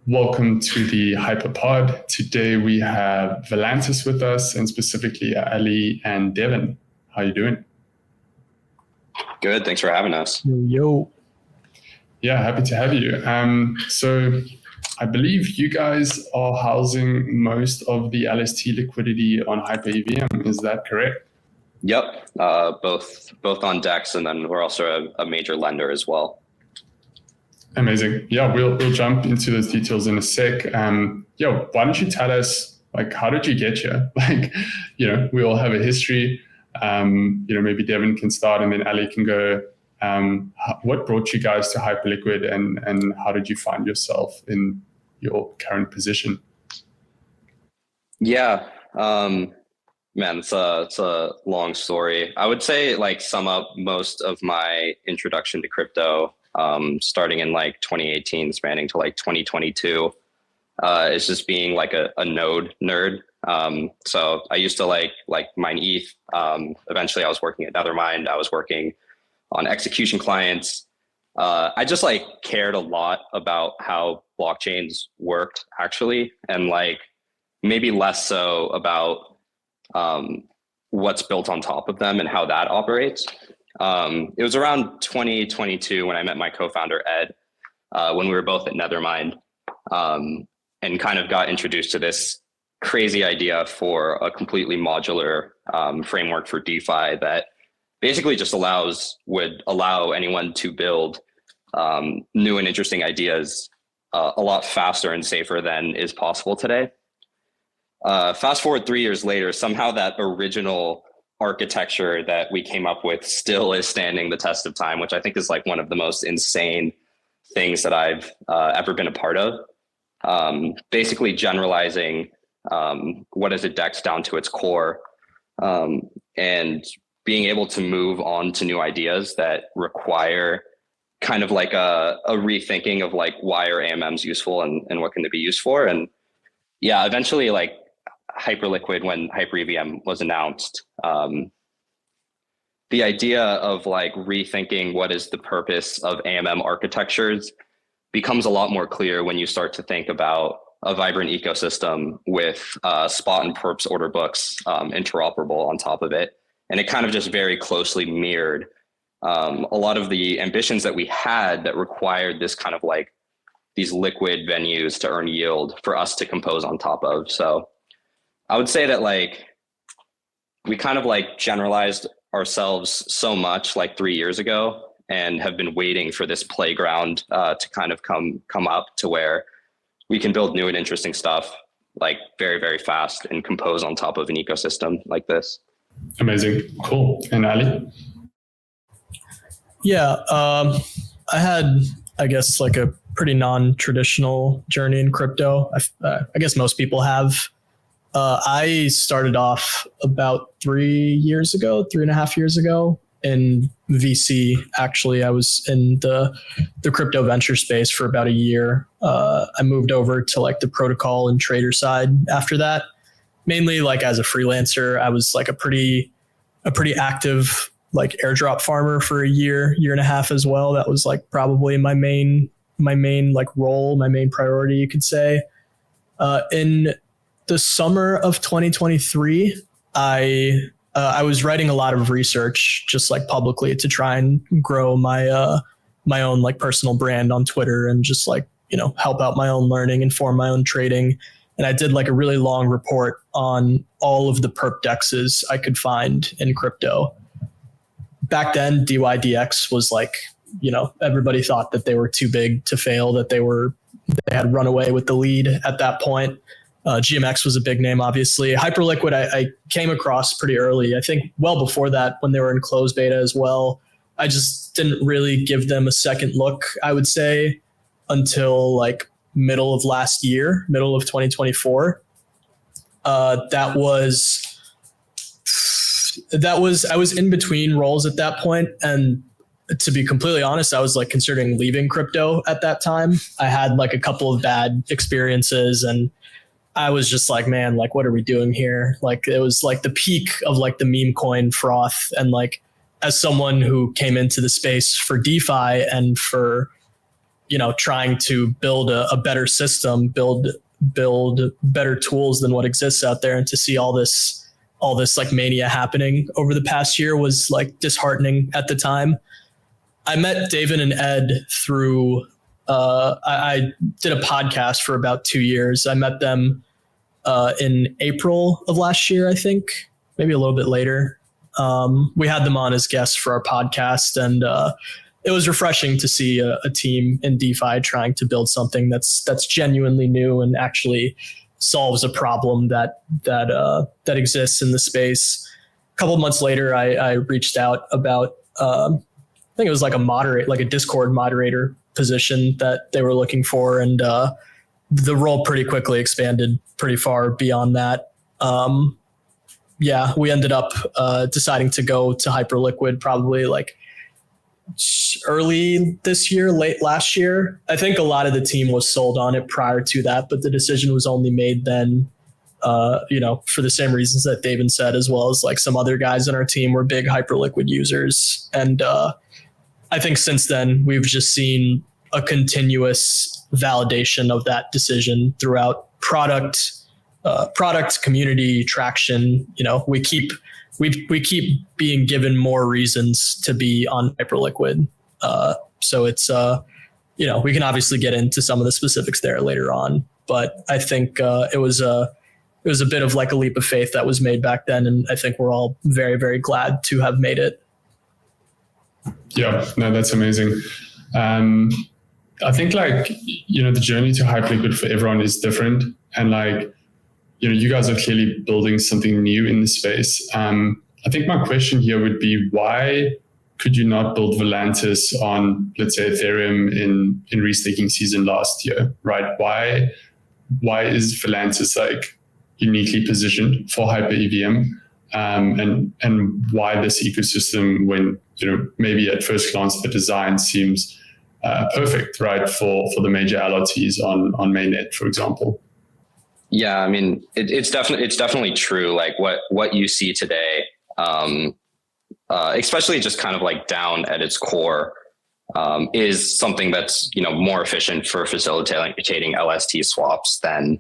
Welcome to the HyperPod. Today we have Valantis with us, and specifically Ali and Deven. How are you doing? Good. Thanks for having us. Yo. Yeah, happy to have you. So I believe you guys are housing most of the LST liquidity on HyperEVM. Is that correct? Yep. Both on DEX, and then we're also a major lender as well. Amazing. Yeah, we'll jump into those details in a sec. Why don't you tell us, how did you get here? We all have a history. Maybe Deven can start, and then Ali can go. What brought you guys to Hyperliquid, and how did you find yourself in your current position? Yeah, man, it's a long story. I would say sum up most of my introduction to crypto, starting in 2018, spanning to 2022, is just being a node nerd. So I used to mine ETH. Eventually I was working at Nethermind. I was working on execution clients. I just cared a lot about how blockchains worked actually, and maybe less so about what's built on top of them and how that operates. It was around 2022 when I met my co-founder Ed, when we were both at Nethermind, and kind of got introduced to this crazy idea for a completely modular framework for DeFi that basically just would allow anyone to build new and interesting ideas a lot faster and safer than is possible today. Fast forward 3 years later, somehow that original architecture that we came up with still is standing the test of time, which I think is one of the most insane things that I've ever been a part of. Basically generalizing what is a DEX down to its core, and being able to move on to new ideas that require kind of a rethinking of why are AMMs useful and what can they be used for. And yeah, eventually Hyperliquid, when HyperEVM was announced, the idea of rethinking what is the purpose of AMM architectures becomes a lot more clear when you start to think about a vibrant ecosystem with spot and perps order books interoperable on top of it. And it kind of just very closely mirrored a lot of the ambitions that we had that required this kind of these liquid venues to earn yield for us to compose on top of. So I would say that we kind of generalized ourselves so much 3 years ago, and have been waiting for this playground to kind of come up to where we can build new and interesting stuff very, very fast and compose on top of an ecosystem like this. Amazing. Cool. And Ali? Yeah, I had, I guess, a pretty non-traditional journey in crypto. I guess most people have. I started off about 3.5 years ago in VC. Actually, I was in the crypto venture space for about a year. I moved over to the protocol and trader side after that, mainly as a freelancer. I was a pretty active airdrop farmer for a year and a half as well. That was probably my main role, my main priority, you could say. In the summer of 2023, I was writing a lot of research just publicly to try and grow my own personal brand on Twitter, and just help out my own learning, inform my own trading. And I did a really long report on all of the perp dexes I could find in crypto. Back then, DYDX was everybody thought that they were too big to fail, that they had run away with the lead at that point. GMX was a big name, obviously. Hyperliquid, I came across pretty early. I think well before that, when they were in closed beta as well. I just didn't really give them a second look, I would say, until middle of last year, middle of 2024. I was in between roles at that point, and to be completely honest, I was considering leaving crypto at that time. I had a couple of bad experiences, and I was just man, what are we doing here? It was the peak of the meme coin froth. And as someone who came into the space for DeFi and for trying to build a better system, build better tools than what exists out there, and to see all this like mania happening over the past year was like disheartening at the time. I met Deven and Ed through, I did a podcast for about 2 years. I met them in April of last year, I think, maybe a little bit later. We had them on as guests for our podcast, and it was refreshing to see a team in DeFi trying to build something that's genuinely new and actually solves a problem that exists in the space. A couple of months later, I reached out about, I think it was like a Discord moderator position that they were looking for. And the role pretty quickly expanded pretty far beyond that. We ended up deciding to go to Hyperliquid probably like early this year, late last year. I think a lot of the team was sold on it prior to that, but the decision was only made then, for the same reasons that Deven said, as well as like some other guys in our team were big Hyperliquid users. And I think since then we've just seen a continuous validation of that decision throughout product community traction. We keep being given more reasons to be on Hyperliquid. So it's, we can obviously get into some of the specifics there later on, but I think it was a bit of like a leap of faith that was made back then. And I think we're all very, very glad to have made it. Yeah, no, that's amazing. I think the journey to Hyperliquid for everyone is different. And you guys are clearly building something new in the space. I think my question here would be, why could you not build Valantis on, let's say, Ethereum in restaking season last year, right? Why is Valantis uniquely positioned for Hyper EVM? And why this ecosystem when, maybe at first glance, the design seems perfect, right? For the major LRTs on mainnet, for example. Yeah, I mean, it's definitely true. Like what you see today, especially just kind of like down at its core, is something that's more efficient for facilitating LST swaps than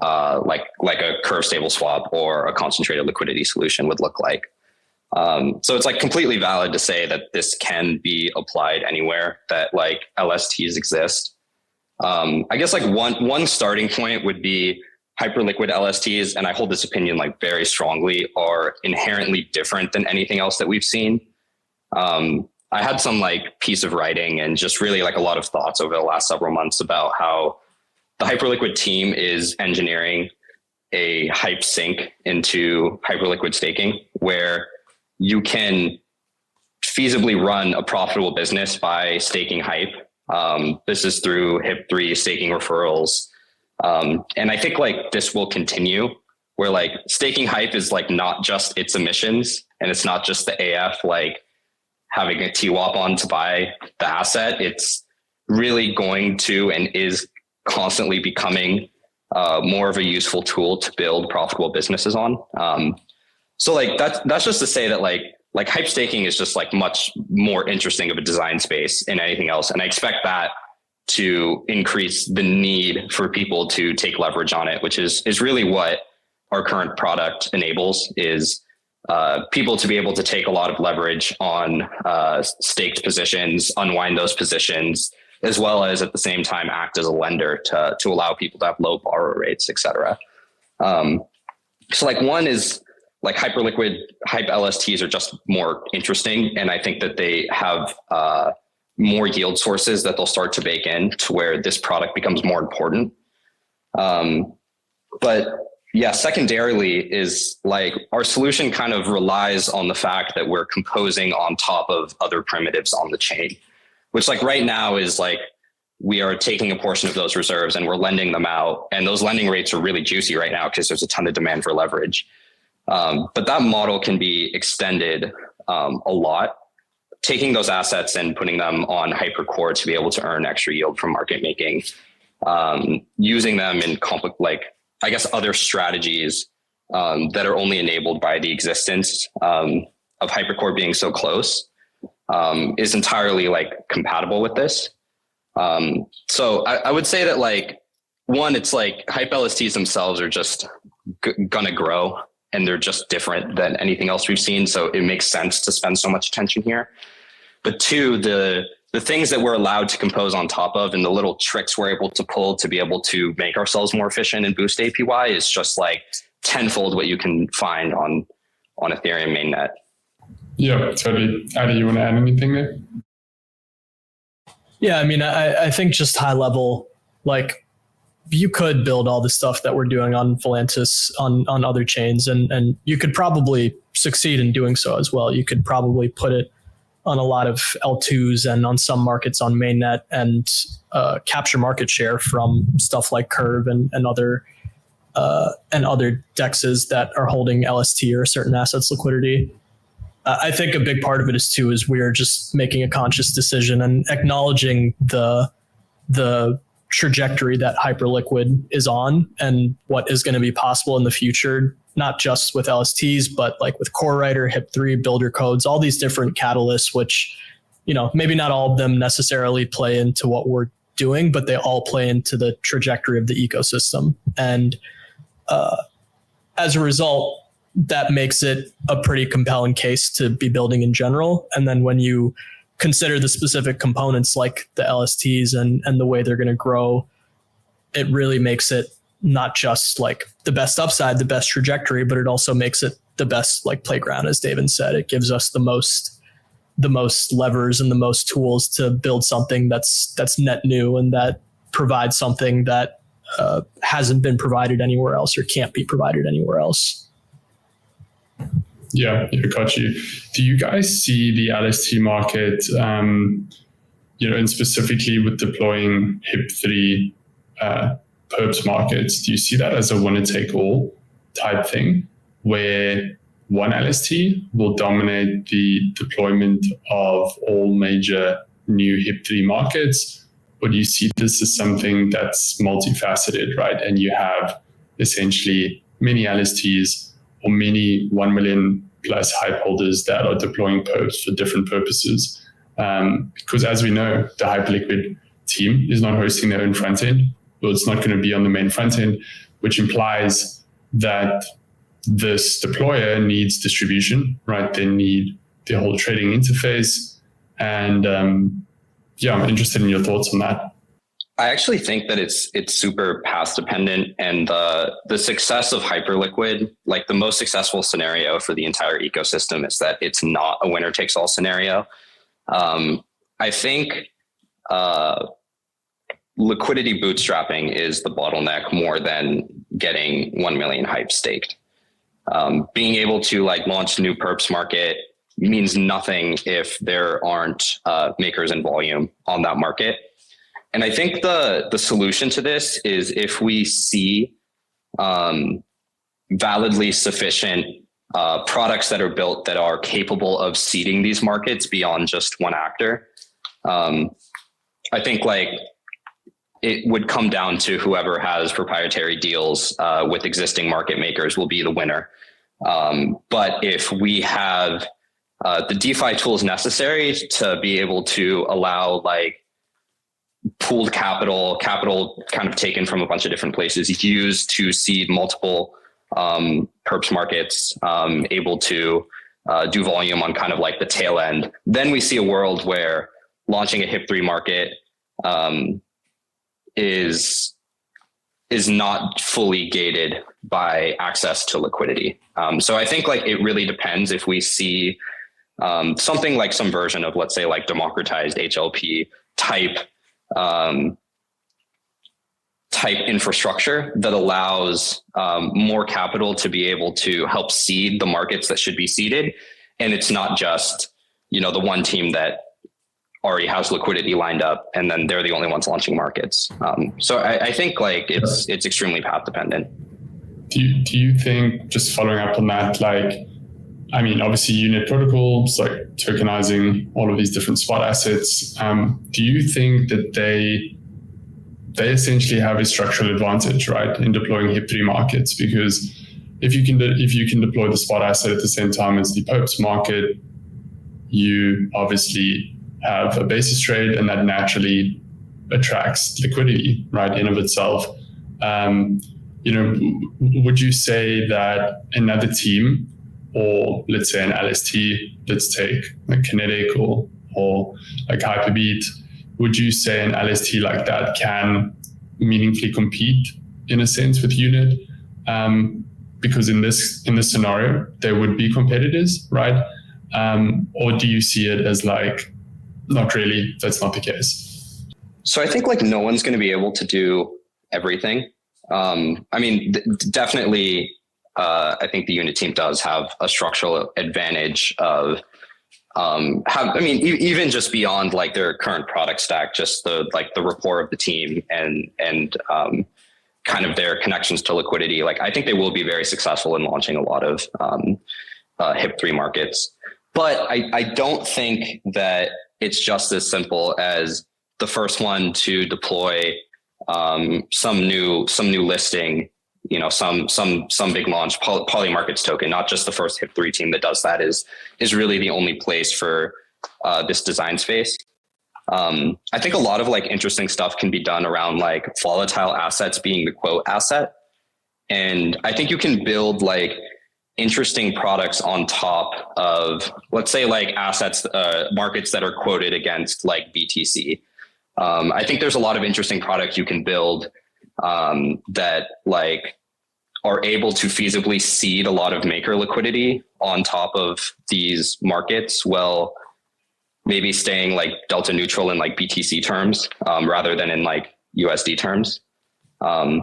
like a curve stable swap or a concentrated liquidity solution would look like. So it's like completely valid to say that this can be applied anywhere that like LSTs exist. I guess like one starting point would be Hyperliquid LSTs, and I hold this opinion like very strongly, are inherently different than anything else that we've seen. I had some like piece of writing and just really like a lot of thoughts over the last several months about how the Hyperliquid team is engineering a hype sync into Hyperliquid staking, where you can feasibly run a profitable business by staking hype. This is through HIP3 staking referrals. And I think like this will continue, where like staking hype is like not just its emissions, and it's not just the AF like having a TWAP on to buy the asset. It's really going to and is constantly becoming more of a useful tool to build profitable businesses on. So like that's just to say that like hype staking is just like much more interesting of a design space than anything else. And I expect that to increase the need for people to take leverage on it, which is really what our current product enables, is people to be able to take a lot of leverage on staked positions, unwind those positions, as well as at the same time act as a lender to allow people to have low borrow rates, et cetera. So like one is like Hyperliquid hype LSTs are just more interesting. And I think that they have more yield sources that they'll start to bake in to where this product becomes more important. But yeah, secondarily is like our solution kind of relies on the fact that we're composing on top of other primitives on the chain, which like right now is like, we are taking a portion of those reserves and we're lending them out. And those lending rates are really juicy right now because there's a ton of demand for leverage. But that model can be extended a lot, taking those assets and putting them on Hypercore to be able to earn extra yield from market making, using them in other strategies that are only enabled by the existence of Hypercore being so close, is entirely like compatible with this. So I would say that like, one, it's like hype LSTs themselves are just gonna grow, and they're just different than anything else we've seen. So it makes sense to spend so much attention here. But two, the things that we're allowed to compose on top of and the little tricks we're able to pull to be able to make ourselves more efficient and boost APY is just like tenfold what you can find on Ethereum mainnet. Yeah, totally. Adi, you want to add anything there? Yeah, I mean, I think just high level, like you could build all the stuff that we're doing on Valantis on other chains, and you could probably succeed in doing so as well. You could probably put it on a lot of L2s and on some markets on mainnet and capture market share from stuff like Curve and other dexes that are holding LST or certain assets liquidity. I think a big part of it is we're just making a conscious decision and acknowledging the trajectory that Hyperliquid is on and what is going to be possible in the future, not just with LSTs, but like with Core Writer, HIP3, builder codes, all these different catalysts, which, you know, maybe not all of them necessarily play into what we're doing, but they all play into the trajectory of the ecosystem. And as a result, that makes it a pretty compelling case to be building in general. And then when you consider the specific components like the LSTs and the way they're going to grow, it really makes it not just like the best upside, the best trajectory, but it also makes it the best like playground, as Deven said. It gives us the most levers and the most tools to build something that's net new and that provides something that hasn't been provided anywhere else or can't be provided anywhere else. Yeah, got you. Do you guys see the LST market, and specifically with deploying HIP3 perps markets, do you see that as a winner-take-all type thing where one LST will dominate the deployment of all major new HIP3 markets? Or do you see this as something that's multifaceted, right? And you have essentially many LSTs or many 1 million plus hype holders that are deploying perps for different purposes. Because as we know, the Hyperliquid team is not hosting their own front end. Well, it's not going to be on the main front end, which implies that this deployer needs distribution, right? They need the whole trading interface. And I'm interested in your thoughts on that. I actually think that it's super path dependent, and the success of Hyperliquid, like the most successful scenario for the entire ecosystem, is that it's not a winner takes all scenario. I think liquidity bootstrapping is the bottleneck more than getting 1 million hype staked. Being able to like launch a new perps market means nothing if there aren't makers in volume on that market. And I think the solution to this is if we see validly sufficient products that are built that are capable of seeding these markets beyond just one actor. I think like it would come down to whoever has proprietary deals with existing market makers will be the winner. But if we have the DeFi tools necessary to be able to allow like pooled capital kind of taken from a bunch of different places used to seed multiple perps markets, able to do volume on kind of like the tail end, then we see a world where launching a HIP3 market is not fully gated by access to liquidity. So I think like it really depends if we see something like some version of, let's say, like democratized HLP type infrastructure that allows more capital to be able to help seed the markets that should be seeded. And it's not just, the one team that already has liquidity lined up and then they're the only ones launching markets. So I think like it's extremely path dependent. Do you think, just following up on that, obviously unit protocols, like tokenizing all of these different spot assets, do you think that they essentially have a structural advantage, right, in deploying HIP3 markets? Because if you can deploy the spot asset at the same time as the perps market, you obviously have a basis trade, and that naturally attracts liquidity, right, in of itself. Would you say that another team, or let's say an LST, let's take like Kinetic or like Hyperbeat, would you say an LST like that can meaningfully compete in a sense with Unit? Because in this scenario, there would be competitors, right? Or do you see it as like, not really, that's not the case? So I think like no one's going to be able to do everything. Definitely, I think the Unit team does have a structural advantage of even just beyond like their current product stack, just the rapport of the team and kind of their connections to liquidity. Like I think they will be very successful in launching a lot of HIP3 markets, but I don't think that it's just as simple as the first one to deploy some new listing, some big launch poly markets token. Not just the first HIP3 team that does that is really the only place for this design space. I think a lot of like interesting stuff can be done around like volatile assets being the quote asset. And I think you can build like interesting products on top of, let's say, like assets, markets that are quoted against like BTC. I think there's a lot of interesting products you can build that like are able to feasibly seed a lot of maker liquidity on top of these markets, while maybe staying like delta neutral in like BTC terms rather than in like USD terms. I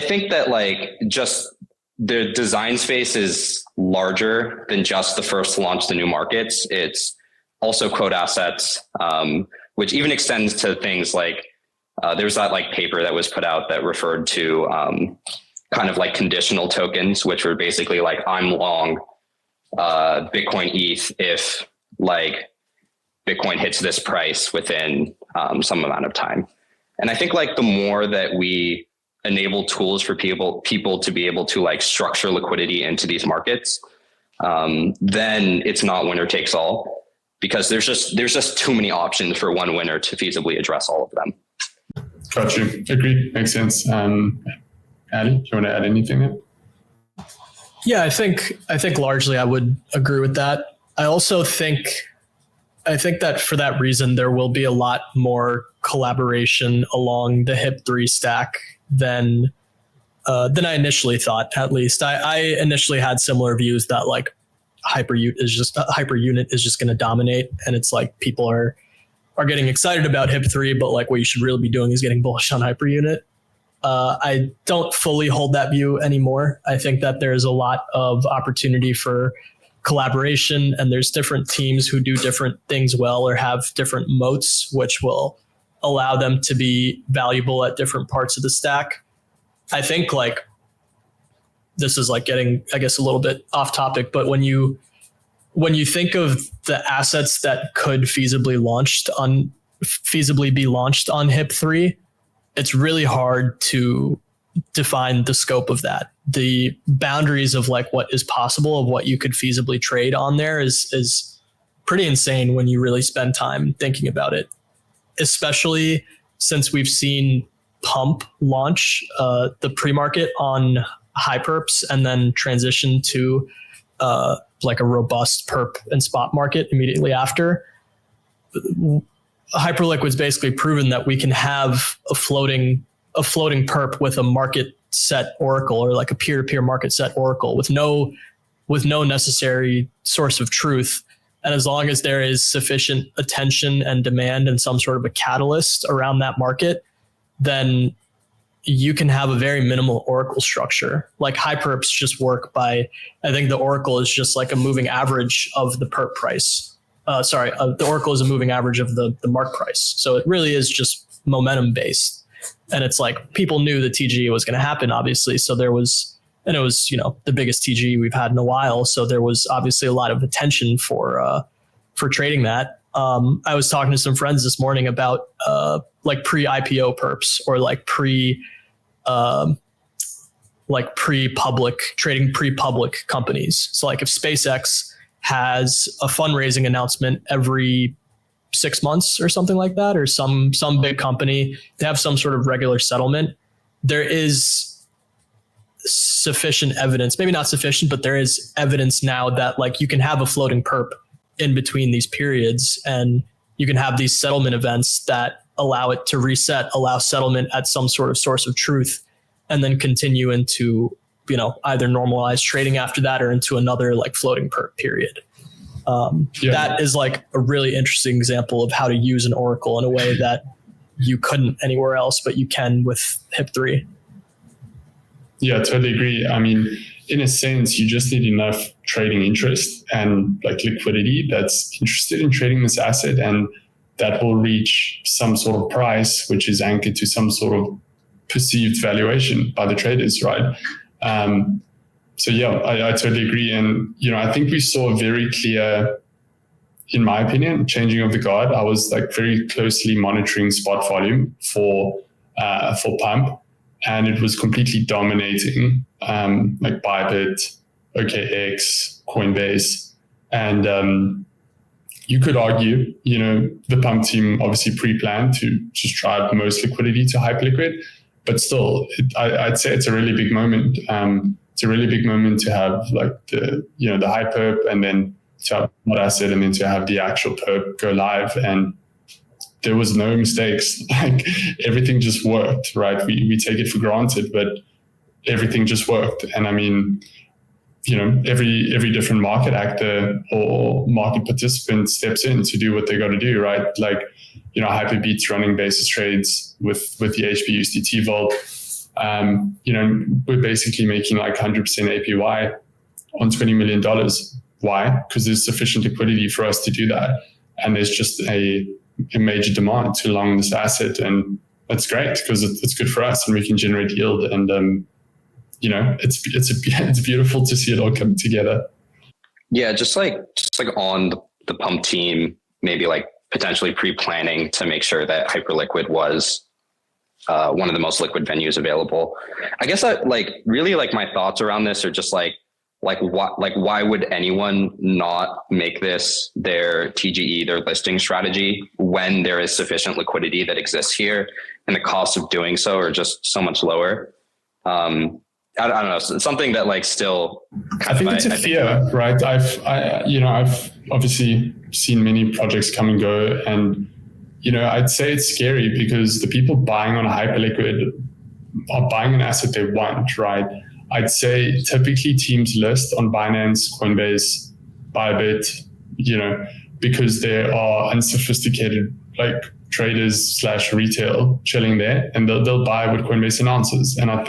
think that like just the design space is larger than just the first to launch the new markets. It's also quote assets, which even extends to things like there's that like paper that was put out that referred to kind of like conditional tokens, which were basically like I'm long Bitcoin ETH if like Bitcoin hits this price within some amount of time. And I think like the more that we enable tools for people to be able to like structure liquidity into these markets, then it's not winner takes all, because there's just too many options for one winner to feasibly address all of them. Got you. Agreed. Makes sense. Addy, do you want to add anything there? Yeah, I think largely I would agree with that. I also think that for that reason, there will be a lot more collaboration along the HIP3 stack than I initially thought. At least I initially had similar views that like Hyperunit is just going to dominate, and it's like people are getting excited about HIP3, but like what you should really be doing is getting bullish on Hyperunit. I don't fully hold that view anymore. I think that there's a lot of opportunity for collaboration, and there's different teams who do different things well or have different moats, which will allow them to be valuable at different parts of the stack. I think like this is like getting, I guess, a little bit off topic, but when you think of the assets that could feasibly be launched on HIP3, it's really hard to define the scope of that. The boundaries of like what is possible, of what you could feasibly trade on there is pretty insane when you really spend time thinking about it, especially since we've seen Pump launch the pre-market on HyperPs and then transition to like a robust perp and spot market immediately after. Hyperliquid's basically proven that we can have a floating perp with a market set oracle, or like a peer-to-peer market set oracle with no necessary source of truth. And as long as there is sufficient attention and demand and some sort of a catalyst around that market, then you can have a very minimal oracle structure. Like HyperPs just work by, I think the oracle is just like a moving average of the perp price. The oracle is a moving average of the mark price. So it really is just momentum based. And it's like people knew the TGE was going to happen, obviously. So there was, and it was, the biggest TGE we've had in a while. So there was obviously a lot of attention for trading that. I was talking to some friends this morning about like pre-IPO perps, or like pre-public trading, pre-public companies. So like if SpaceX has a fundraising announcement every 6 months or something like that, or some big company, they have some sort of regular settlement. There is sufficient evidence, maybe not sufficient, but there is evidence now that like you can have a floating perp in between these periods, and you can have these settlement events that allow it to reset, allow settlement at some sort of source of truth, and then continue into, you know, either normalized trading after that or into another like floating perp period. That is like a really interesting example of how to use an oracle in a way that you couldn't anywhere else, but you can with HIP3. Yeah, totally agree. I mean, in a sense, you just need enough trading interest and like liquidity that's interested in trading this asset, and that will reach some sort of price, which is anchored to some sort of perceived valuation by the traders, right? So yeah, I totally agree. And, you know, I think we saw a very clear, in my opinion, changing of the guard. I was like very closely monitoring spot volume for pump, and it was completely dominating, like Bybit, OKX, Coinbase. And you could argue, you know, the pump team obviously pre-planned to just drive the most liquidity to Hyperliquid, but still, I'd say it's a really big moment. It's a really big moment to have like the hyperp, and then to have that asset, and then to have the actual perp go live. And there was no mistakes. Like everything just worked, right? We take it for granted, but everything just worked. And I mean, you know, every different market actor or market participant steps in to do what they got to do, right? Like, you know, Hyperbeat's running basis trades with the HBUSDT vault. You know, we're basically making like 100% APY on $20 million. Why? Because there's sufficient liquidity for us to do that. And there's just a major demand to long this asset. And that's great because it's good for us and we can generate yield. And, you know, it's beautiful to see it all come together. Yeah. Just like on the pump team, maybe like potentially pre-planning to make sure that Hyperliquid was one of the most liquid venues available. I guess that like really like my thoughts around this are just like why would anyone not make this their TGE, their listing strategy, when there is sufficient liquidity that exists here and the costs of doing so are just so much lower? I don't know. It's something that like still. I think it's a fear, right? I've obviously seen many projects come and go, and you know, I'd say it's scary because the people buying on a Hyperliquid are buying an asset they want, right? I'd say typically teams list on Binance, Coinbase, Bybit, you know, because there are unsophisticated like traders / retail chilling there, and they'll buy what Coinbase announces. And I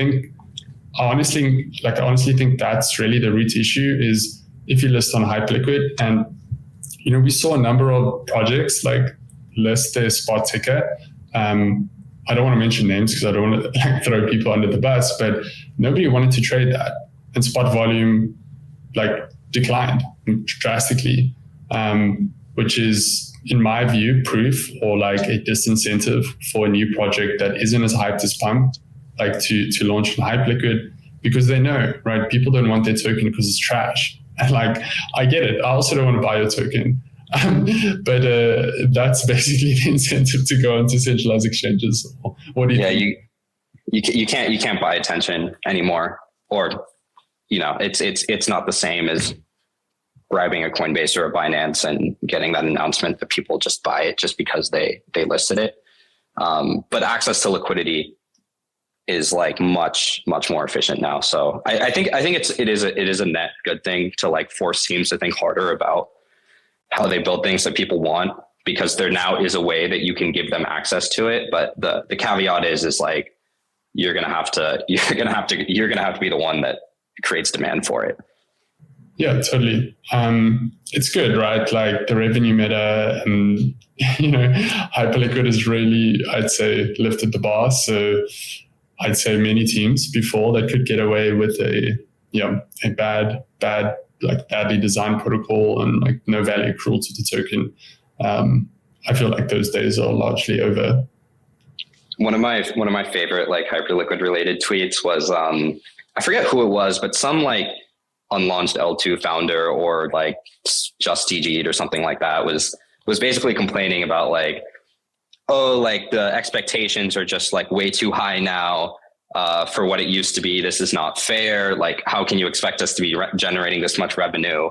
honestly think that's really the root issue is if you list on Hyperliquid. And, you know, we saw a number of projects like list their spot ticker. I don't want to mention names because I don't want to like throw people under the bus, but nobody wanted to trade that, and spot volume like declined drastically, which is, in my view, proof or like a disincentive for a new project that isn't as hyped as Pump, like to launch on Hyperliquid, because they know, right? People don't want their token because it's trash. And like, I get it. I also don't want to buy your token. But that's basically the incentive to go into centralized exchanges. What do you think? You can't buy attention anymore, or you know, it's not the same as grabbing a Coinbase or a Binance and getting that announcement that people just buy it just because they listed it. But access to liquidity is like much more efficient now. So I think it is a net good thing to like force teams to think harder about how they build things that people want, because there now is a way that you can give them access to it. But the caveat is like, you're going to have to be the one that creates demand for it. Yeah, totally. It's good, right? Like the revenue meta, and you know, Hyperliquid has really, I'd say, lifted the bar. So I'd say many teams before that could get away with a bad, like badly designed protocol and like no value accrual to the token. I feel like those days are largely over. One of my favorite like Hyperliquid related tweets was I forget who it was, but some like unlaunched L2 founder or like just TG'd or something like that was was basically complaining about like, oh, like the expectations are just like way too high now for what it used to be. This is not fair. Like, how can you expect us to be generating this much revenue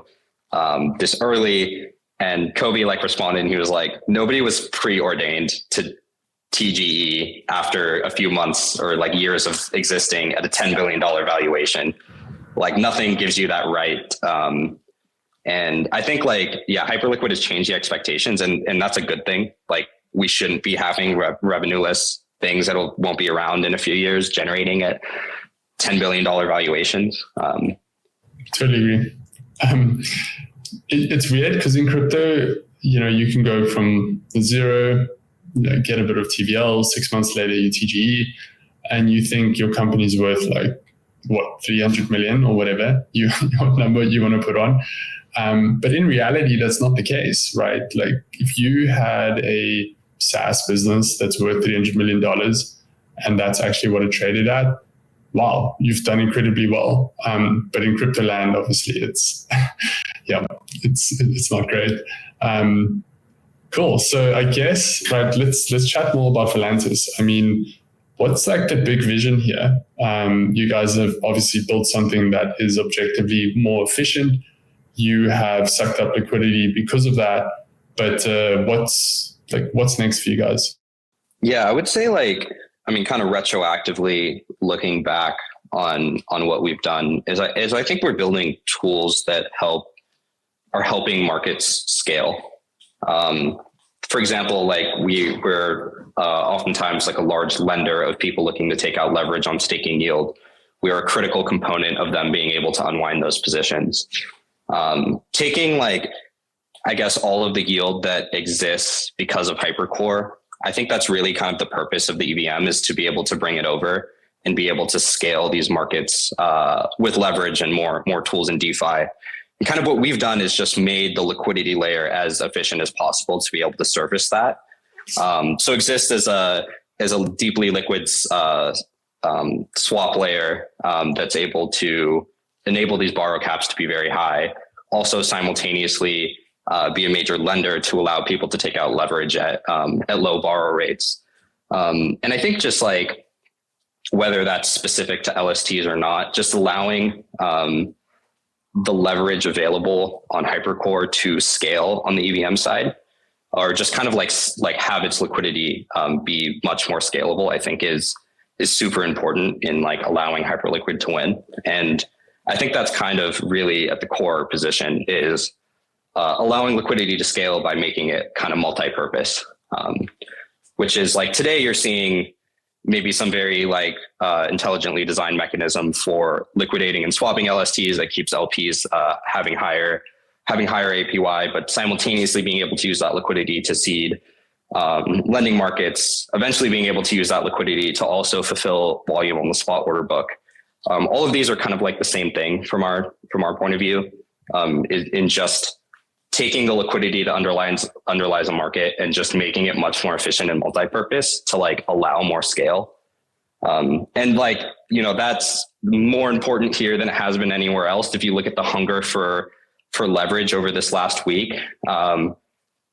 this early? And Kobe like responded and he was like, nobody was preordained to TGE after a few months or like years of existing at a $10 billion valuation. Like nothing gives you that right. And I think like, yeah, Hyperliquid has changed the expectations and that's a good thing. Like we shouldn't be having revenue-less things that won't be around in a few years generating at $10 billion valuations. Totally agree. It's weird because in crypto, you can go from zero, get a bit of TVL, 6 months later you TGE, and you think your company's worth like, 300 million or whatever your number you want to put on. But in reality, that's not the case, right? Like if you had a SaaS business that's worth $300 million and that's actually what it traded at, wow, you've done incredibly well. But in crypto land, obviously it's, it's not great. Cool. So I guess, right, let's chat more about Valantis. I mean, what's like the big vision here? You guys have obviously built something that is objectively more efficient. You have sucked up liquidity because of that. But what's next for you guys? Yeah, I would say kind of retroactively looking back on what we've done is I think we're building tools that are helping markets scale. For example, like we're oftentimes like a large lender of people looking to take out leverage on staking yield. We are a critical component of them being able to unwind those positions. Taking all of the yield that exists because of Hypercore, I think that's really kind of the purpose of the EVM is to be able to bring it over and be able to scale these markets with leverage and more tools in DeFi. And kind of what we've done is just made the liquidity layer as efficient as possible to be able to service that. So Exist as a deeply liquid swap layer that's able to enable these borrow caps to be very high. Also simultaneously be a major lender to allow people to take out leverage at low borrow rates. And I think just like whether that's specific to LSTs or not, just allowing the leverage available on Hypercore to scale on the EVM side, or just kind of like have its liquidity be much more scalable, I think is super important in like allowing Hyperliquid to win. And I think that's kind of really at the core position is allowing liquidity to scale by making it kind of multi-purpose, which is like today you're seeing maybe some very intelligently designed mechanism for liquidating and swapping LSTs that keeps LPs having higher APY, but simultaneously being able to use that liquidity to seed lending markets, eventually being able to use that liquidity to also fulfill volume on the spot order book. All of these are kind of like the same thing from our point of view, in just taking the liquidity that underlies a market and just making it much more efficient and multi-purpose to like allow more scale. And that's more important here than it has been anywhere else. If you look at the hunger for leverage over this last week,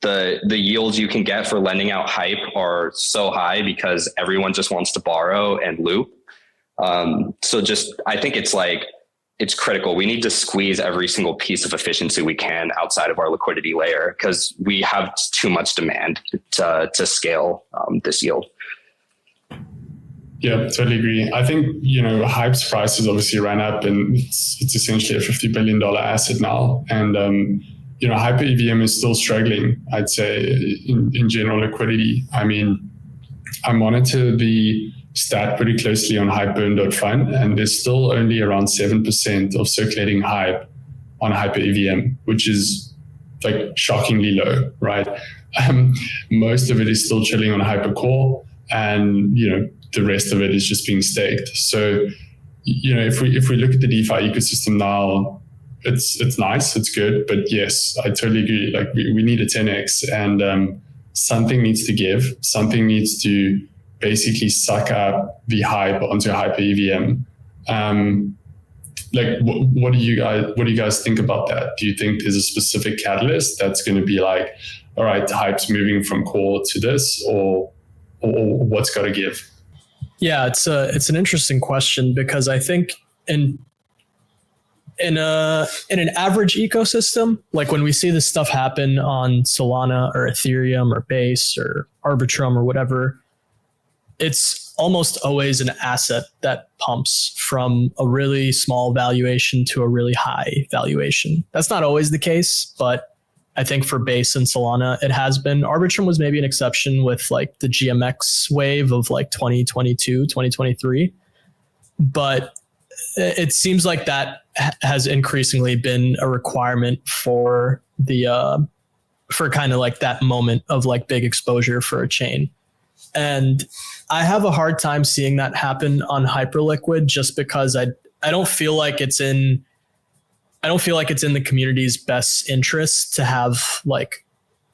the yields you can get for lending out hype are so high because everyone just wants to borrow and loop. So I think it's critical. We need to squeeze every single piece of efficiency we can outside of our liquidity layer because we have too much demand to scale this yield. Yeah, totally agree. I think, Hype's price has obviously ran up and it's essentially a $50 billion asset now. And, Hyper EVM is still struggling, I'd say, in general liquidity. I mean, I monitor the stat pretty closely on hypeburn.fun, and there's still only around 7% of circulating hype on Hyper EVM, which is like shockingly low, right? Most of it is still chilling on Hypercore, and the rest of it is just being staked. So, if we look at the DeFi ecosystem now, it's nice, it's good, but yes, I totally agree. Like we need a 10x, and something needs to give. Something needs to basically suck up the hype onto Hyper EVM. What do you guys think about that? Do you think there's a specific catalyst that's going to be like, all right, Hype's moving from core to this, or what's got to give? Yeah, it's an interesting question, because I think in an average ecosystem, like when we see this stuff happen on Solana or Ethereum or Base or Arbitrum or whatever, it's almost always an asset that pumps from a really small valuation to a really high valuation. That's not always the case, but I think for Base and Solana, it has been. Arbitrum was maybe an exception with like the GMX wave of like 2022, 2023. But it seems like that has increasingly been a requirement for the for kind of like that moment of like big exposure for a chain. And I have a hard time seeing that happen on Hyperliquid, just because I don't feel like it's in the community's best interest to have like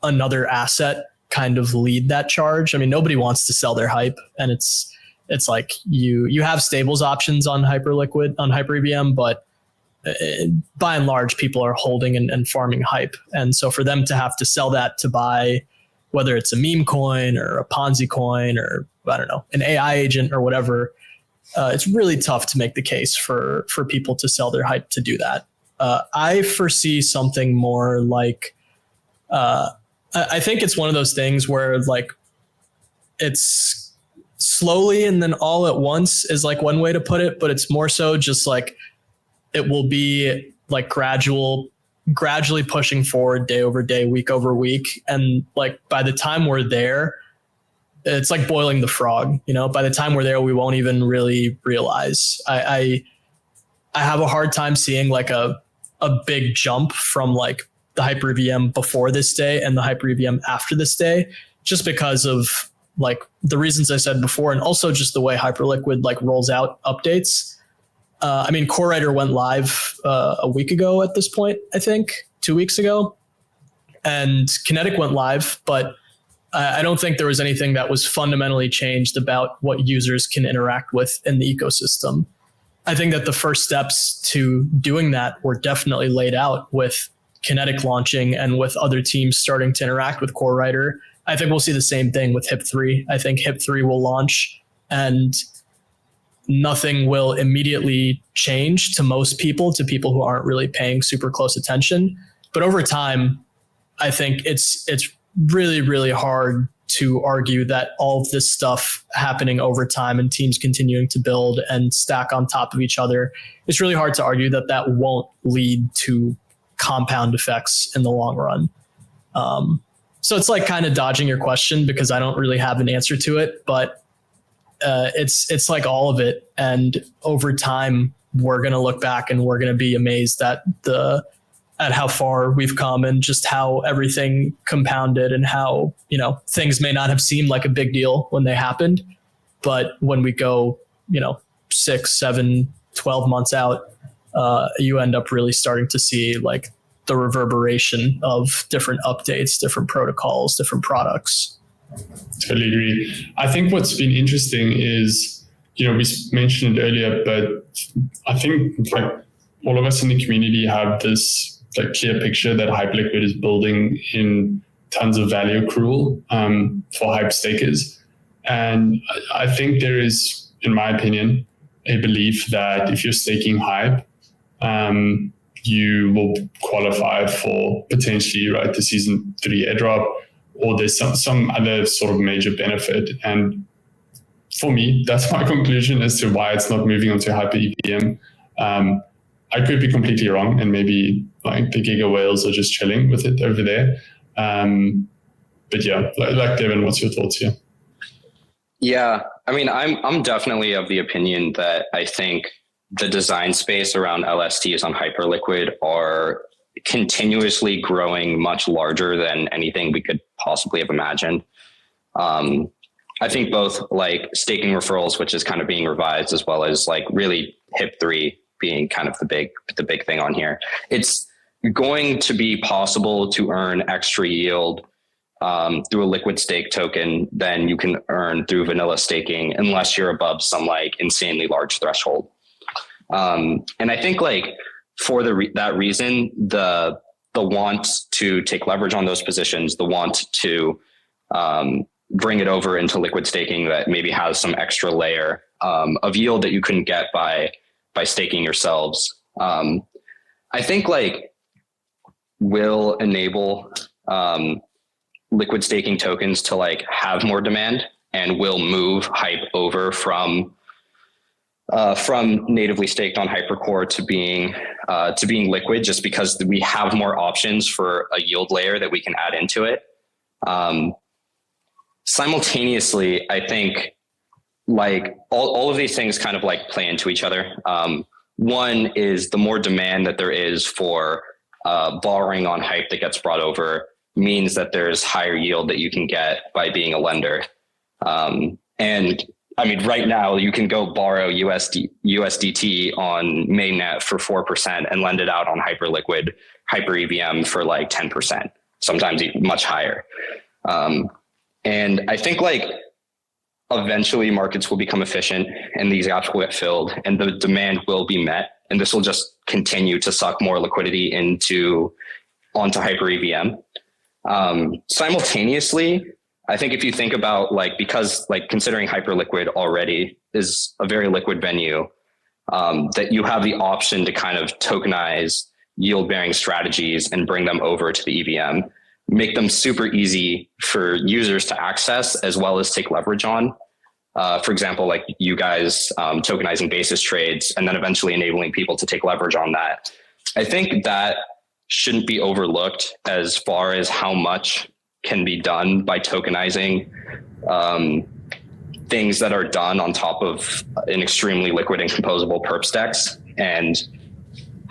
another asset kind of lead that charge. I mean, nobody wants to sell their hype, and it's like you have stables options on Hyperliquid, on HyperEVM, but by and large, people are holding and farming hype. And so for them to have to sell that to buy, whether it's a meme coin or a Ponzi coin or, I don't know, an AI agent or whatever, it's really tough to make the case for people to sell their hype to do that. I foresee something more like, I think it's one of those things where like it's slowly and then all at once is like one way to put it, but it's more so just like it will be like gradually pushing forward day over day, week over week. And like by the time we're there, it's like boiling the frog, you know. By the time we're there, we won't even really realize. I have a hard time seeing like a big jump from like the HyperEVM before this day and the HyperEVM after this day, just because of like the reasons I said before, and also just the way Hyperliquid like rolls out updates. I mean, Core Writer went live a week ago at this point, I think 2 weeks ago, and Kinetic went live, but I don't think there was anything that was fundamentally changed about what users can interact with in the ecosystem. I think that the first steps to doing that were definitely laid out with Kinetic launching and with other teams starting to interact with Core Writer. I think we'll see the same thing with HIP3. I think HIP3 will launch and nothing will immediately change to most people, to people who aren't really paying super close attention. But over time, I think it's really, really hard to argue that all of this stuff happening over time and teams continuing to build and stack on top of each other, it's really hard to argue that that won't lead to compound effects in the long run. So it's like kind of dodging your question because I don't really have an answer to it, but it's like all of it. And over time, we're going to look back and we're going to be amazed at how far we've come and just how everything compounded and how, you know, things may not have seemed like a big deal when they happened. But when we go, you know, 6, 7, 12 months out, you end up really starting to see like the reverberation of different updates, different protocols, different products. Totally agree. I think what's been interesting is, you know, we mentioned it earlier, but I think like all of us in the community have this like clear picture that Hyperliquid is building in tons of value accrual for hype stakers. And I think there is, in my opinion, a belief that if you're staking hype, you will qualify for potentially, right, the season 3 airdrop, or there's some other sort of major benefit. And for me, that's my conclusion as to why it's not moving onto HyperEVM. I could be completely wrong, and maybe like the Giga whales are just chilling with it over there. But yeah, like Deven, what's your thoughts here? Yeah, I mean, I'm definitely of the opinion that I think the design space around LSTs on Hyperliquid are continuously growing much larger than anything we could possibly have imagined. I think both like staking referrals, which is kind of being revised, as well as like really HIP3 being kind of the big thing on here. It's going to be possible to earn extra yield through a liquid stake token than you can earn through vanilla staking, unless you're above some like insanely large threshold. And I think like for that reason, the the want to take leverage on those positions, the want to bring it over into liquid staking that maybe has some extra layer of yield that you couldn't get by staking yourselves. I think like will enable liquid staking tokens to like have more demand and will move hype over from natively staked on Hypercore to being liquid, just because we have more options for a yield layer that we can add into it. Simultaneously, I think like all of these things kind of like play into each other. One is the more demand that there is for borrowing on hype that gets brought over means that there's higher yield that you can get by being a lender. And I mean, right now you can go borrow USDT on mainnet for 4% and lend it out on Hyperliquid, Hyper EVM for like 10%, sometimes much higher. And I think like eventually markets will become efficient and these gaps will get filled and the demand will be met. And this will just continue to suck more liquidity onto Hyper EVM. Simultaneously, I think if you think about like, because like considering Hyperliquid already is a very liquid venue, that you have the option to kind of tokenize yield bearing strategies and bring them over to the EVM, make them super easy for users to access as well as take leverage on. For example, like you guys tokenizing basis trades and then eventually enabling people to take leverage on that. I think that shouldn't be overlooked as far as how much can be done by tokenizing things that are done on top of an extremely liquid and composable perp stacks. And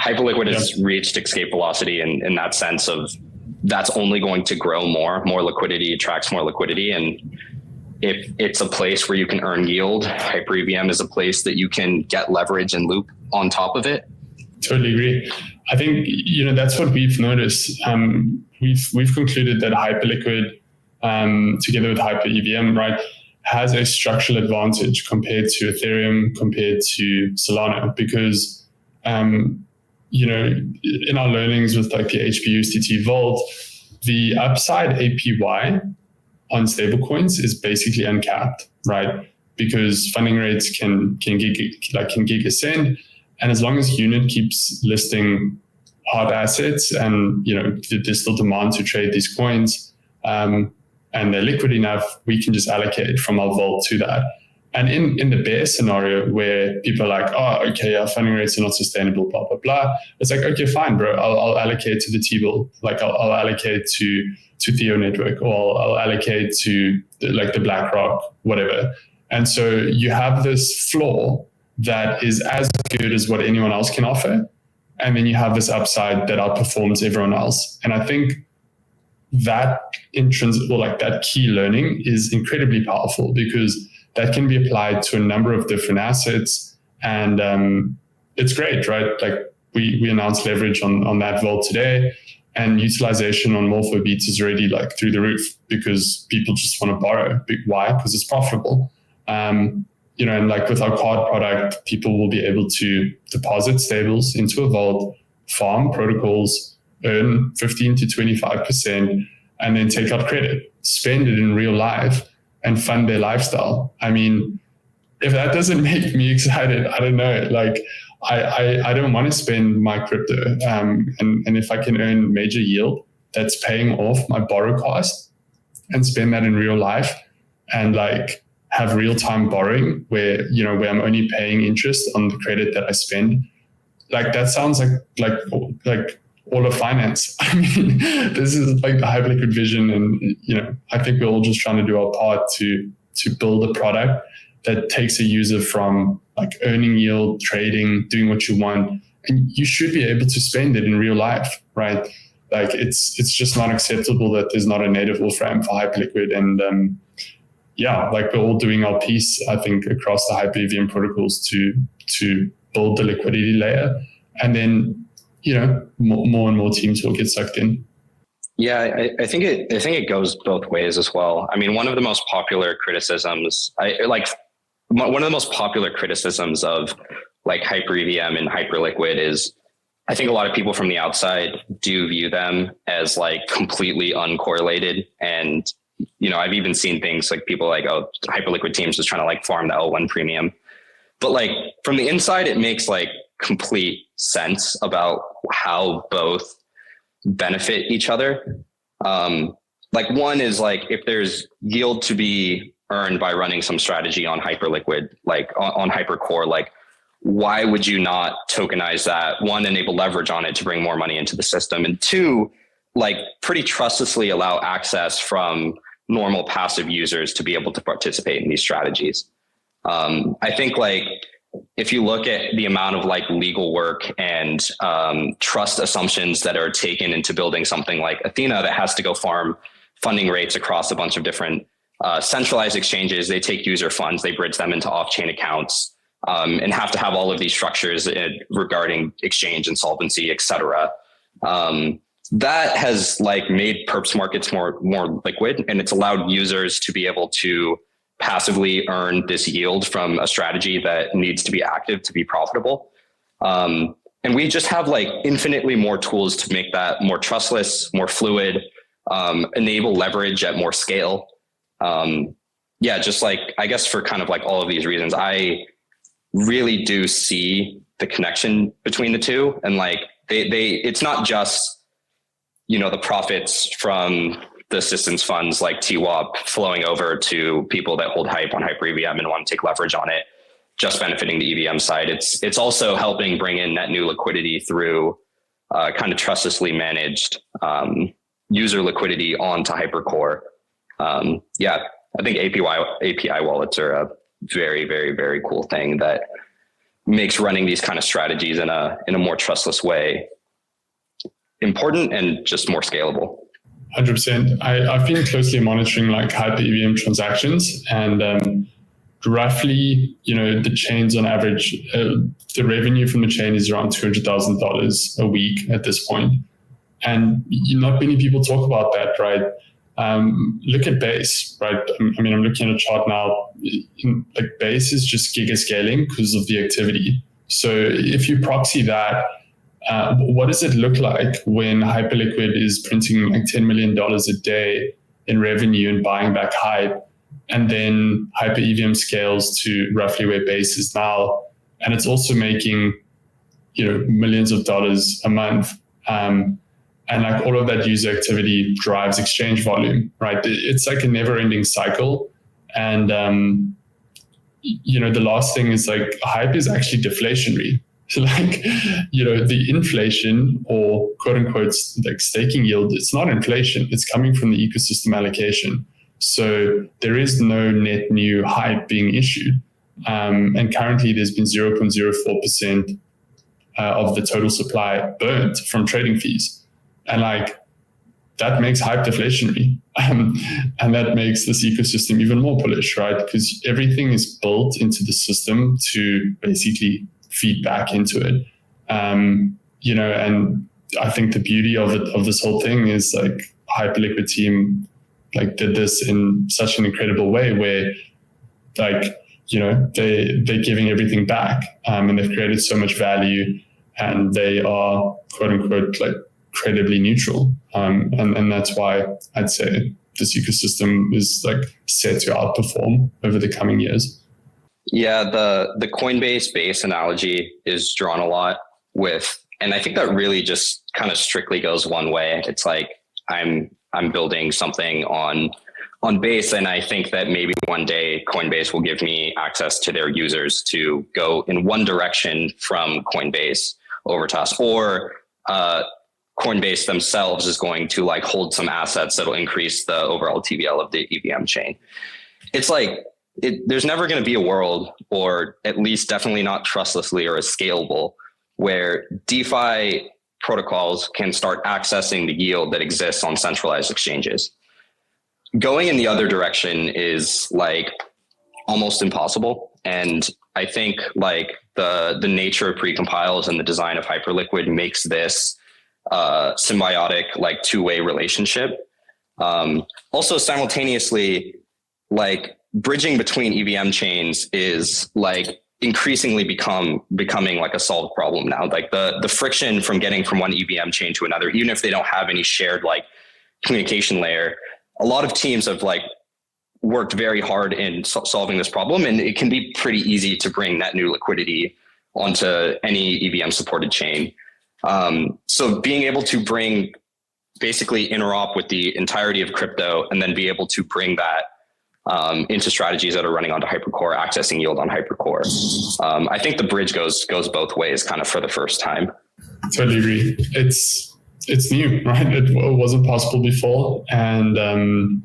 Hyperliquid has reached escape velocity in that sense of that's only going to grow more liquidity attracts more liquidity. And if it's a place where you can earn yield, Hyper EVM is a place that you can get leverage and loop on top of it. Totally agree. I think, that's what we've noticed. We've concluded that Hyperliquid, together with Hyper EVM, right, has a structural advantage compared to Ethereum, compared to Solana, because, in our learnings with like the HPUSDT Vault, the upside APY on stablecoins is basically uncapped, right? Because funding rates can gig ascend. And as long as Unit keeps listing hard assets and, there's still demand to trade these coins and they're liquid enough, we can just allocate from our vault to that. And in the bear scenario where people are like, oh, okay, our funding rates are not sustainable, blah, blah, blah. It's like, okay, fine, bro. I'll allocate to the T-Bill. Like I'll allocate to Theo Network, or I'll allocate to the BlackRock, whatever. And so you have this floor that is as good as what anyone else can offer. And then you have this upside that outperforms everyone else. And I think that that key learning is incredibly powerful, because that can be applied to a number of different assets. And it's great, right? Like we announced leverage on that vault today, and utilization on MorphoBeats is already like through the roof because people just want to borrow. Why? Because it's profitable. And like with our card product, people will be able to deposit stables into a vault, farm protocols, earn 15 to 25%, and then take out credit, spend it in real life, and fund their lifestyle. I mean, if that doesn't make me excited, I don't know. Like, I don't want to spend my crypto. And if I can earn major yield that's paying off my borrow cost and spend that in real life and like have real-time borrowing where I'm only paying interest on the credit that I spend, like that sounds like all of finance. I mean, this is like the Hyperliquid vision, and I think we're all just trying to do our part to build a product that takes a user from like earning yield, trading, doing what you want, and you should be able to spend it in real life, right? Like it's just not acceptable that there's not a native wolfram for Hyperliquid, and like we're all doing our piece, I think, across the Hyper EVM protocols to build the liquidity layer, and then more and more teams will get sucked in. Yeah, I think it goes both ways as well. I mean, one of the most popular criticisms, one of the most popular criticisms of like Hyper EVM and Hyperliquid is I think a lot of people from the outside do view them as like completely uncorrelated. And, you know, I've even seen things like people like, oh, Hyperliquid teams just trying to like farm the L1 premium. But like from the inside, it makes like complete sense about how both benefit each other. Like one is like, if there's yield to be earned by running some strategy on Hyperliquid, like on Hypercore, like why would you not tokenize that? One, enable leverage on it to bring more money into the system. And two, like pretty trustlessly allow access from normal passive users to be able to participate in these strategies. I think like if you look at the amount of like legal work and trust assumptions that are taken into building something like Athena that has to go farm funding rates across a bunch of different centralized exchanges, they take user funds, they bridge them into off-chain accounts, and have to have all of these structures regarding exchange insolvency, et cetera. That has like made perps markets more liquid, and it's allowed users to be able to passively earn this yield from a strategy that needs to be active to be profitable. And we just have like infinitely more tools to make that more trustless, more fluid, enable leverage at more scale. Yeah, just like, I guess for kind of like all of these reasons, I really do see the connection between the two. And like it's not just, you know, the profits from the assistance funds like TWAP flowing over to people that hold hype on Hyper EVM and want to take leverage on it, just benefiting the EVM side. It's also helping bring in net new liquidity through kind of trustlessly managed user liquidity onto Hypercore. Yeah, I think API wallets are a very, very, very cool thing that makes running these kind of strategies in a more trustless way important and just more scalable. 100%. I've been closely monitoring like Hyper EVM transactions, and roughly, you know, the chains on average, the revenue from the chain is around $200,000 a week at this point. And not many people talk about that, right? Look at Base, right? I mean, I'm looking at a chart now. Like Base is just giga scaling because of the activity. So if you proxy that, what does it look like when Hyperliquid is printing like $10 million a day in revenue and buying back hype, and then Hyper EVM scales to roughly where Base is now, and it's also making, you know, millions of dollars a month, and like all of that user activity drives exchange volume, right? It's like a never-ending cycle, and you know, the last thing is like hype is actually deflationary. So like, you know, the inflation or quote unquote like staking yield, it's not inflation. It's coming from the ecosystem allocation. So there is no net new hype being issued. And currently there's been 0.04% of the total supply burnt from trading fees. And like that makes hype deflationary. And that makes this ecosystem even more bullish, right? Because everything is built into the system to basically feed back into it. You know, and I think the beauty of it, of this whole thing is like Hyperliquid team like did this in such an incredible way where like, you know, they're giving everything back, and they've created so much value, and they are quote unquote like credibly neutral. And that's why I'd say this ecosystem is like set to outperform over the coming years. Yeah, the Coinbase Base analogy is drawn a lot with, and I think that really just kind of strictly goes one way. It's like I'm building something on Base, and I think that maybe one day Coinbase will give me access to their users to go in one direction from Coinbase over to us, or Coinbase themselves is going to like hold some assets that'll increase the overall TVL of the EVM chain. It's like, there's never going to be a world, or at least definitely not trustlessly or as scalable, where DeFi protocols can start accessing the yield that exists on centralized exchanges. Going in the other direction is like almost impossible. And I think like the nature of precompiles and the design of Hyperliquid makes this symbiotic, like two-way relationship. Also simultaneously, like bridging between EVM chains is like increasingly becoming like a solved problem now. Like the friction from getting from one EVM chain to another, even if they don't have any shared like communication layer, a lot of teams have like worked very hard in solving this problem, and it can be pretty easy to bring that new liquidity onto any EVM supported chain. So being able to bring basically interop with the entirety of crypto and then be able to bring that into strategies that are running onto Hypercore, accessing yield on Hypercore. I think the bridge goes both ways kind of for the first time. Totally agree. It's new, right? It wasn't possible before. And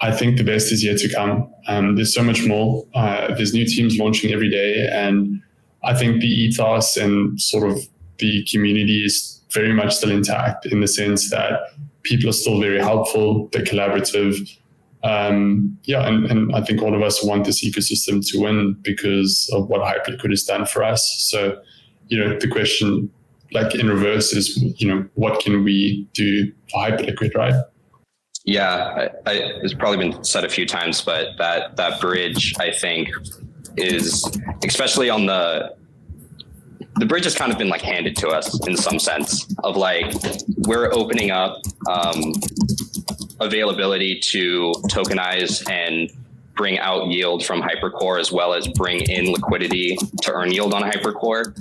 I think the best is yet to come. There's so much more. There's new teams launching every day. And I think the ethos and sort of the community is very much still intact in the sense that people are still very helpful, they're collaborative. And I think all of us want this ecosystem to win because of what Hyperliquid has done for us. So, the question like in reverse is, what can we do for Hyperliquid, right? Yeah, it's probably been said a few times, but that bridge, I think, is especially on the bridge has kind of been like handed to us in some sense of like, we're opening up availability to tokenize and bring out yield from Hypercore, as well as bring in liquidity to earn yield on Hypercore.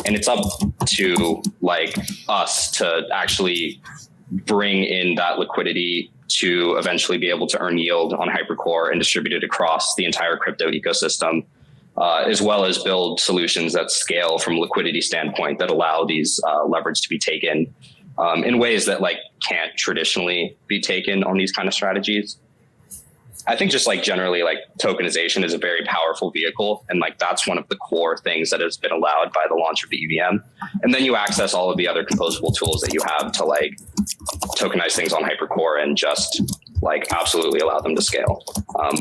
And it's up to like us to actually bring in that liquidity to eventually be able to earn yield on Hypercore and distribute it across the entire crypto ecosystem, as well as build solutions that scale from a liquidity standpoint that allow these leverage to be taken in ways that like can't traditionally be taken on these kind of strategies. I think just like generally like tokenization is a very powerful vehicle. And like, that's one of the core things that has been allowed by the launch of the EVM. And then you access all of the other composable tools that you have to like tokenize things on Hypercore and just like absolutely allow them to scale.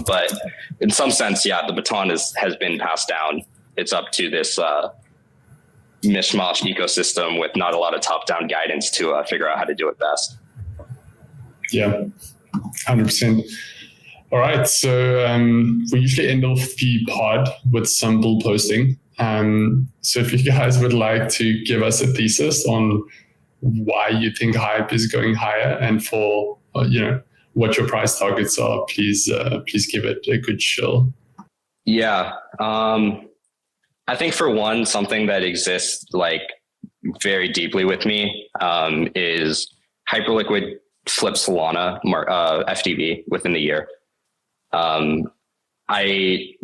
But in some sense, yeah, the baton has been passed down. It's up to this mishmash ecosystem with not a lot of top-down guidance to figure out how to do it best. Yeah, 100%. All right, so we usually end off the pod with some bull posting. So if you guys would like to give us a thesis on why you think Hype is going higher and for, what your price targets are, please give it a good chill. Yeah. I think for one, something that exists like very deeply with me is Hyperliquid flip Solana FDV within the year. I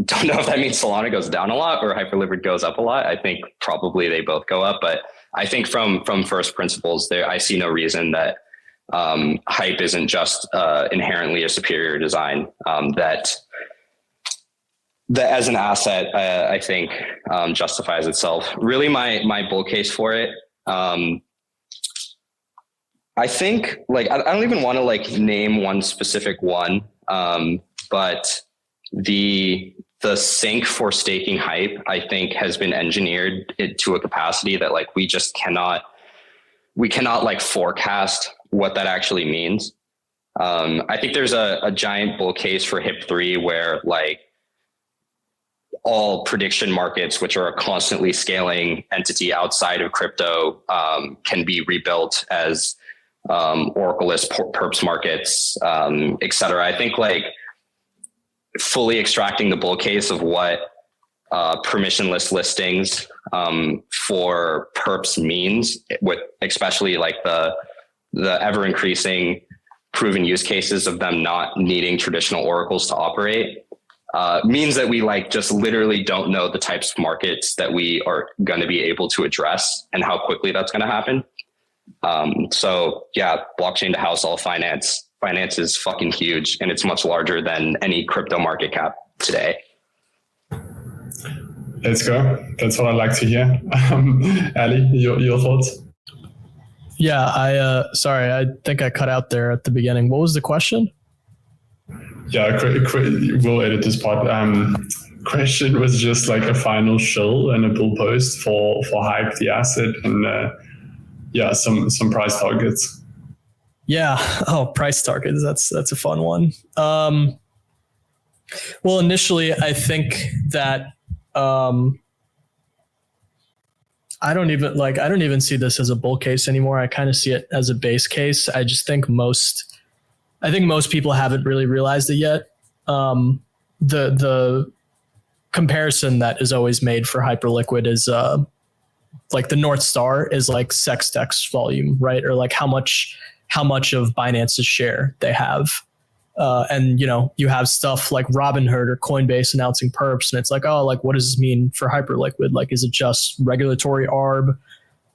don't know if that means Solana goes down a lot or Hyperliquid goes up a lot. I think probably they both go up, but I think from first principles there, I see no reason that Hype isn't just inherently a superior design that as an asset, I think justifies itself. Really, my bull case for it. I think like I don't even want to like name one specific one, but the sync for staking Hype, I think, has been engineered to a capacity that like we cannot like forecast what that actually means. I think there's a giant bull case for HIP3 where like all prediction markets, which are a constantly scaling entity outside of crypto, can be rebuilt as Oracle-less perps markets, et cetera. I think like fully extracting the bull case of what permissionless listings for perps means, with especially like the ever increasing proven use cases of them not needing traditional oracles to operate, means that we like just literally don't know the types of markets that we are going to be able to address and how quickly that's going to happen. So yeah, blockchain to house all finance is fucking huge, and it's much larger than any crypto market cap today. Let's go. That's what I like to hear. Ali, your thoughts? Yeah, I think I cut out there at the beginning. What was the question? Yeah, we'll edit this part. Question was just like a final shill and a bull post for Hype, the asset, and some price targets. Yeah. Oh, price targets. That's a fun one. Well, initially, I think that I don't even see this as a bull case anymore. I kind of see it as a base case. I just think most people haven't really realized it yet. The comparison that is always made for Hyperliquid is like the North Star is like Sextex volume, right? Or like how much of Binance's share they have. And you have stuff like Robinhood or Coinbase announcing perps, and it's like, oh, like what does this mean for Hyperliquid? Like, is it just regulatory arb?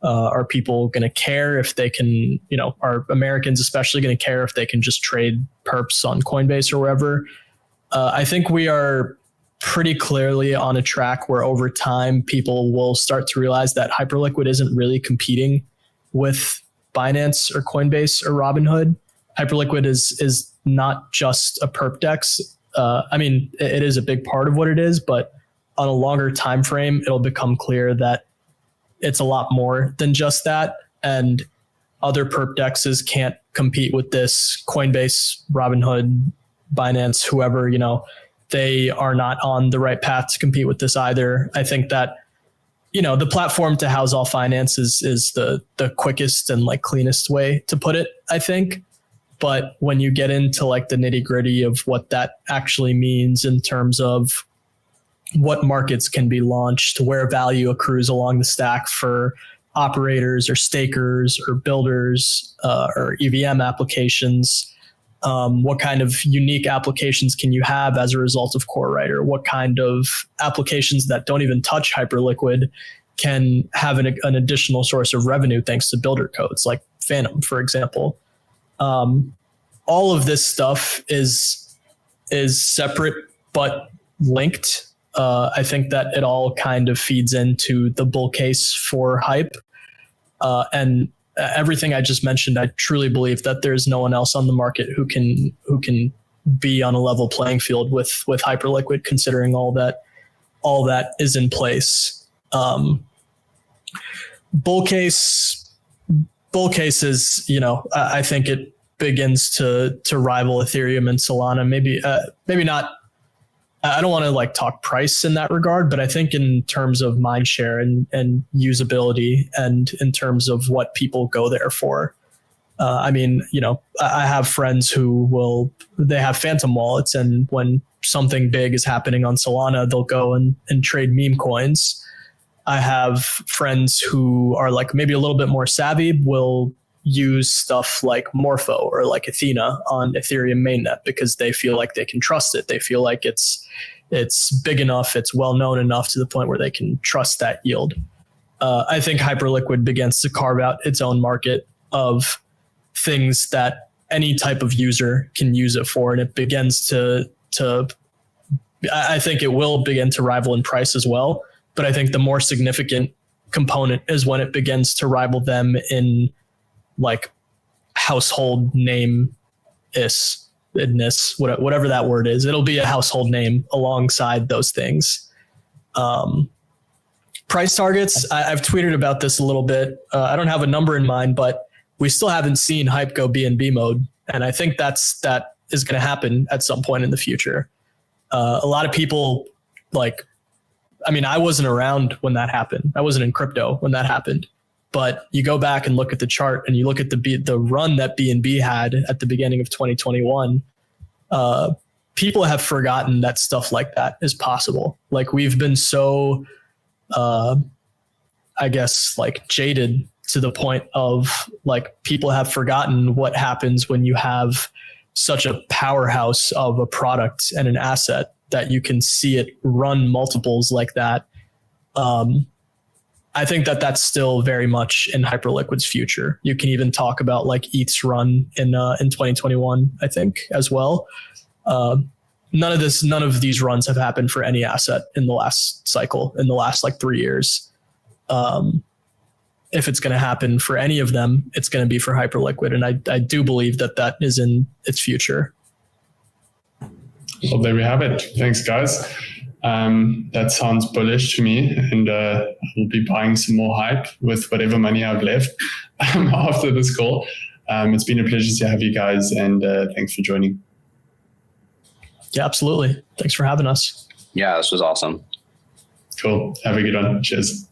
Are people going to care if they can, are Americans especially going to care if they can just trade perps on Coinbase or wherever? I think we are pretty clearly on a track where over time people will start to realize that Hyperliquid isn't really competing with Binance or Coinbase or Robinhood. Hyperliquid is not just a perp dex. I mean, it is a big part of what it is, but on a longer time frame, it'll become clear that it's a lot more than just that. And other perp dexes can't compete with this. Coinbase, Robinhood, Binance, whoever, they are not on the right path to compete with this either. I think that, the platform to house all finance is the quickest and like cleanest way to put it, I think. But when you get into like the nitty gritty of what that actually means in terms of what markets can be launched, where value accrues along the stack for operators or stakers or builders or EVM applications, what kind of unique applications can you have as a result of Core Writer? What kind of applications that don't even touch Hyperliquid can have an additional source of revenue thanks to builder codes like Phantom, for example? All of this stuff is separate but linked. I think that it all kind of feeds into the bull case for Hype. And everything I just mentioned, I truly believe that there's no one else on the market who can be on a level playing field with Hyperliquid, considering all that is in place. Bull case is, I think it begins to rival Ethereum and Solana. Maybe not. I don't want to like talk price in that regard, but I think in terms of mindshare and usability and in terms of what people go there for. I mean, I have friends who they have Phantom wallets, and when something big is happening on Solana, they'll go and trade meme coins. I have friends who are like maybe a little bit more savvy, will use stuff like Morpho or like Athena on Ethereum mainnet because they feel like they can trust it. They feel like it's big enough, it's well known enough to the point where they can trust that yield. I think Hyperliquid begins to carve out its own market of things that any type of user can use it for, and it begins to I think it will begin to rival in price as well. But I think the more significant component is when it begins to rival them in like household name whatever that word is. It'll be a household name alongside those things. Price targets, I've tweeted about this a little bit. I don't have a number in mind, but we still haven't seen Hype go BNB mode. And I think that is going to happen at some point in the future. A lot of people I wasn't around when that happened. I wasn't in crypto when that happened. But you go back and look at the chart and you look at the run that BNB had at the beginning of 2021. People have forgotten that stuff like that is possible. Like we've been so, jaded to the point of like people have forgotten what happens when you have such a powerhouse of a product and an asset that you can see it run multiples like that. I think that that's still very much in Hyperliquid's future. You can even talk about like ETH's run in 2021, I think, as well. None of these runs have happened for any asset in the last cycle, in the last like 3 years. If it's going to happen for any of them, it's going to be for Hyperliquid. And I do believe that is in its future. Well, there we have it. Thanks, guys. That sounds bullish to me, and I'll be buying some more Hype with whatever money I've left after this call. It's been a pleasure to have you guys, and thanks for joining. Yeah, absolutely. Thanks for having us. Yeah, this was awesome. Cool. Have a good one. Cheers.